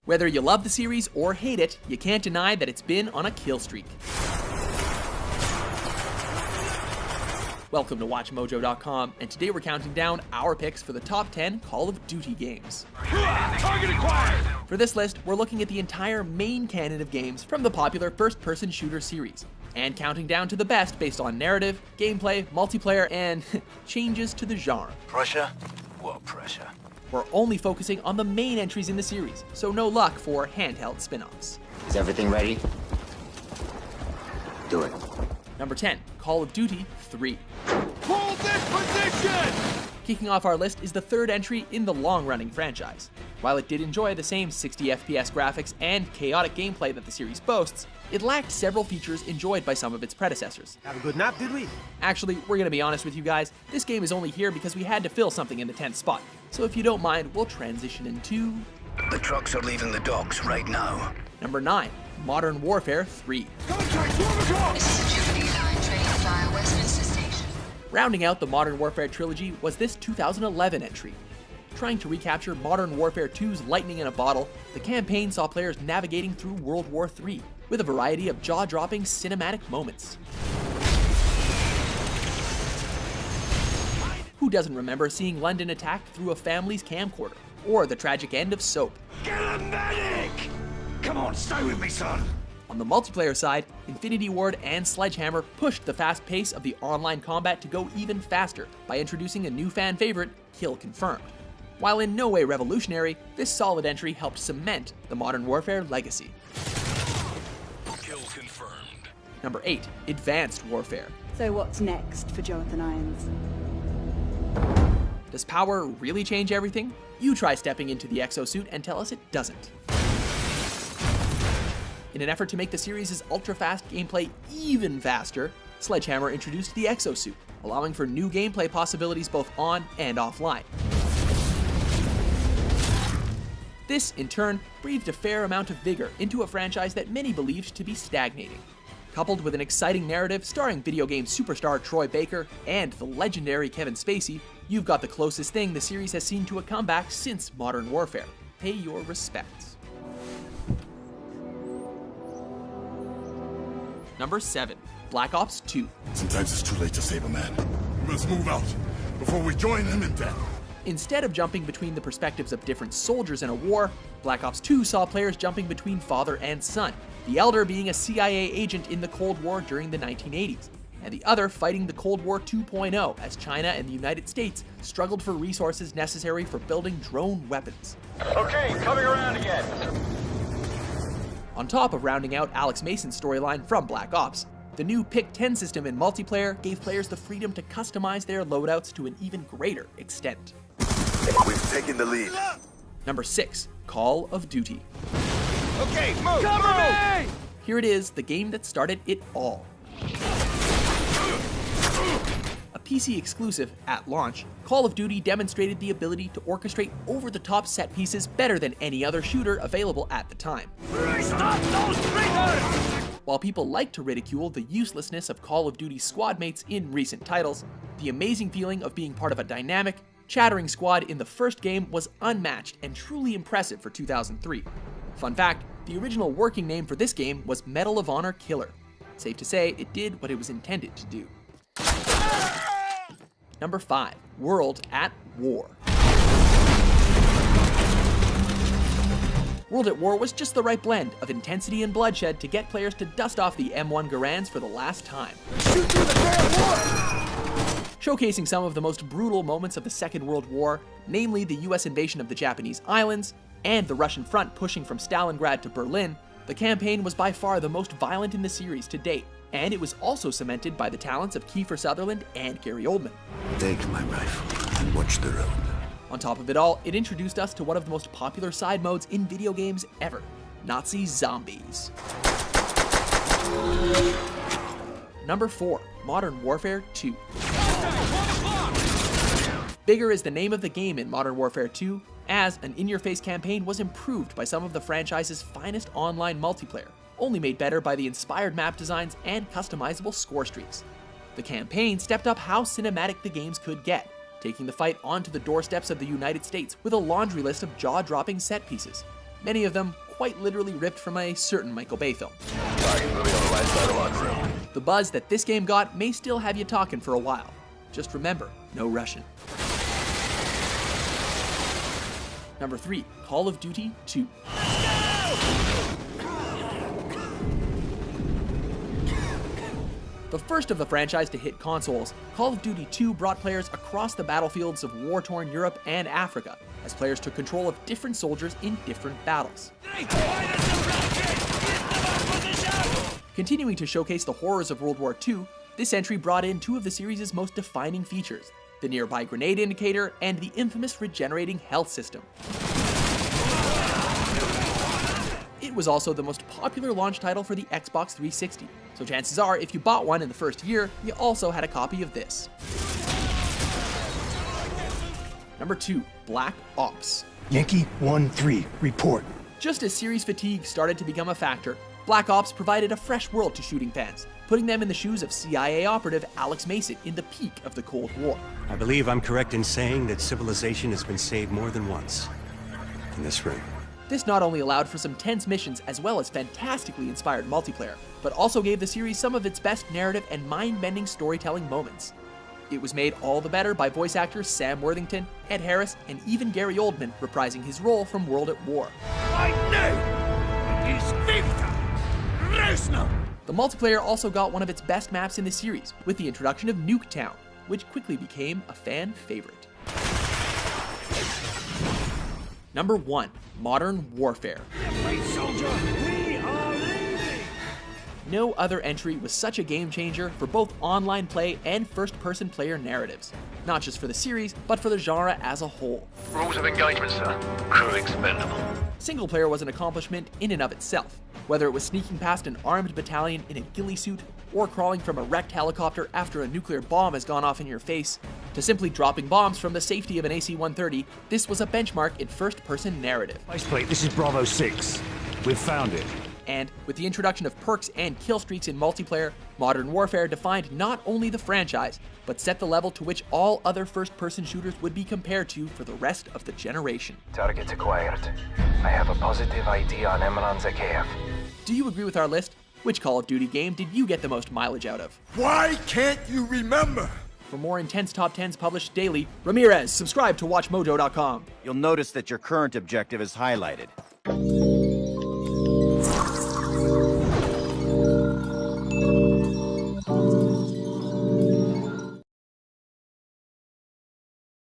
Whether you love the series or hate it, you can't deny that it's been on a kill streak. Welcome to WatchMojo.com, and today we're counting down our picks for the top 10 Call of Duty games. Target acquired! For this list, we're looking at the entire main canon of games from the popular first-person shooter series, and counting down to the best based on narrative, gameplay, multiplayer, and changes to the genre. Pressure? What pressure? We're only focusing on the main entries in the series, so no luck for handheld spin-offs. Is everything ready? Do it. Number 10, Call of Duty 3. Hold this position! Kicking off our list is the third entry in the long-running franchise. While it did enjoy the same 60 FPS graphics and chaotic gameplay that the series boasts, it lacked several features enjoyed by some of its predecessors. Have a good nap, did we? Actually, we're gonna be honest with you guys, this game is only here because we had to fill something in the 10th spot. So if you don't mind, we'll transition into... The trucks are leaving the docks right now. Number 9, Modern Warfare 3. Contact, 12 o'clock! This is a Jubilee Line train via Westminster Station. Rounding out the Modern Warfare trilogy was this 2011 entry. Trying to recapture Modern Warfare 2's lightning in a bottle, the campaign saw players navigating through World War III, with a variety of jaw-dropping cinematic moments. Who doesn't remember seeing London attacked through a family's camcorder, or the tragic end of Soap? Get a medic! Come on, stay with me, son! On the multiplayer side, Infinity Ward and Sledgehammer pushed the fast pace of the online combat to go even faster by introducing a new fan favorite, Kill Confirmed. While in no way revolutionary, this solid entry helped cement the Modern Warfare legacy. Kill confirmed. Number 8, Advanced Warfare. So what's next for Jonathan Irons? Does power really change everything? You try stepping into the exosuit and tell us it doesn't. In an effort to make the series' ultra-fast gameplay even faster, Sledgehammer introduced the exosuit, allowing for new gameplay possibilities both on and offline. This, in turn, breathed a fair amount of vigor into a franchise that many believed to be stagnating. Coupled with an exciting narrative starring video game superstar Troy Baker and the legendary Kevin Spacey, you've got the closest thing the series has seen to a comeback since Modern Warfare. Pay your respects. Number 7, Black Ops 2. Sometimes it's too late to save a man. We must move out before we join him in death. Instead of jumping between the perspectives of different soldiers in a war, Black Ops 2 saw players jumping between father and son, the elder being a CIA agent in the Cold War during the 1980s, and the other fighting the Cold War 2.0 as China and the United States struggled for resources necessary for building drone weapons. Okay, coming around again. On top of rounding out Alex Mason's storyline from Black Ops, the new Pick 10 system in multiplayer gave players the freedom to customize their loadouts to an even greater extent. We've taken the lead. Number 6, Call of Duty. Okay, move! Cover me! Here it is, the game that started it all. A PC exclusive at launch, Call of Duty demonstrated the ability to orchestrate over-the-top set pieces better than any other shooter available at the time. Stop those traitors! While people like to ridicule the uselessness of Call of Duty squad mates in recent titles, the amazing feeling of being part of a dynamic, chattering squad in the first game was unmatched and truly impressive for 2003. Fun fact, the original working name for this game was Medal of Honor Killer. Safe to say, it did what it was intended to do. Number 5, World at War. World at War was just the right blend of intensity and bloodshed to get players to dust off the M1 Garands for the last time. Shoot through the damn war! Showcasing some of the most brutal moments of the Second World War, namely the US invasion of the Japanese islands, and the Russian front pushing from Stalingrad to Berlin, the campaign was by far the most violent in the series to date, and it was also cemented by the talents of Kiefer Sutherland and Gary Oldman. Take my rifle and watch the road. On top of it all, it introduced us to one of the most popular side modes in video games ever, Nazi zombies. Number 4, Modern Warfare 2. Bigger is the name of the game in Modern Warfare 2, as an in-your-face campaign was improved by some of the franchise's finest online multiplayer, only made better by the inspired map designs and customizable score streaks. The campaign stepped up how cinematic the games could get, taking the fight onto the doorsteps of the United States with a laundry list of jaw-dropping set pieces, many of them quite literally ripped from a certain Michael Bay film. The buzz that this game got may still have you talking for a while. Just remember, no Russian. Number 3, Call of Duty 2. The first of the franchise to hit consoles, Call of Duty 2 brought players across the battlefields of war-torn Europe and Africa, as players took control of different soldiers in different battles. Continuing to showcase the horrors of World War II, this entry brought in two of the series' most defining features, the nearby grenade indicator and the infamous regenerating health system. It was also the most popular launch title for the Xbox 360, so chances are if you bought one in the first year, you also had a copy of this. Number 2, Black Ops. Yankee 1-3, report. Just as series fatigue started to become a factor, Black Ops provided a fresh world to shooting fans, putting them in the shoes of CIA operative Alex Mason in the peak of the Cold War. I believe I'm correct in saying that civilization has been saved more than once in this room. This not only allowed for some tense missions as well as fantastically inspired multiplayer, but also gave the series some of its best narrative and mind-bending storytelling moments. It was made all the better by voice actors Sam Worthington, Ed Harris, and even Gary Oldman reprising his role from World at War. The multiplayer also got one of its best maps in the series, with the introduction of Nuketown, which quickly became a fan favorite. Number 1, Modern Warfare. No other entry was such a game changer for both online play and first-person player narratives, not just for the series, but for the genre as a whole. Rules of engagement, sir. Crew expendable. Single player was an accomplishment in and of itself, whether it was sneaking past an armed battalion in a ghillie suit, or crawling from a wrecked helicopter after a nuclear bomb has gone off in your face, to simply dropping bombs from the safety of an AC-130, this was a benchmark in first-person narrative. Faceplate, this is Bravo 6. We've found it. And with the introduction of perks and kill streaks in multiplayer, Modern Warfare defined not only the franchise, but set the level to which all other first-person shooters would be compared to for the rest of the generation. Target acquired. I have a positive ID on Emran Zakhaev. Do you agree with our list? Which Call of Duty game did you get the most mileage out of? Why can't you remember? For more intense top 10s published daily, Ramirez, subscribe to WatchMojo.com. You'll notice that your current objective is highlighted.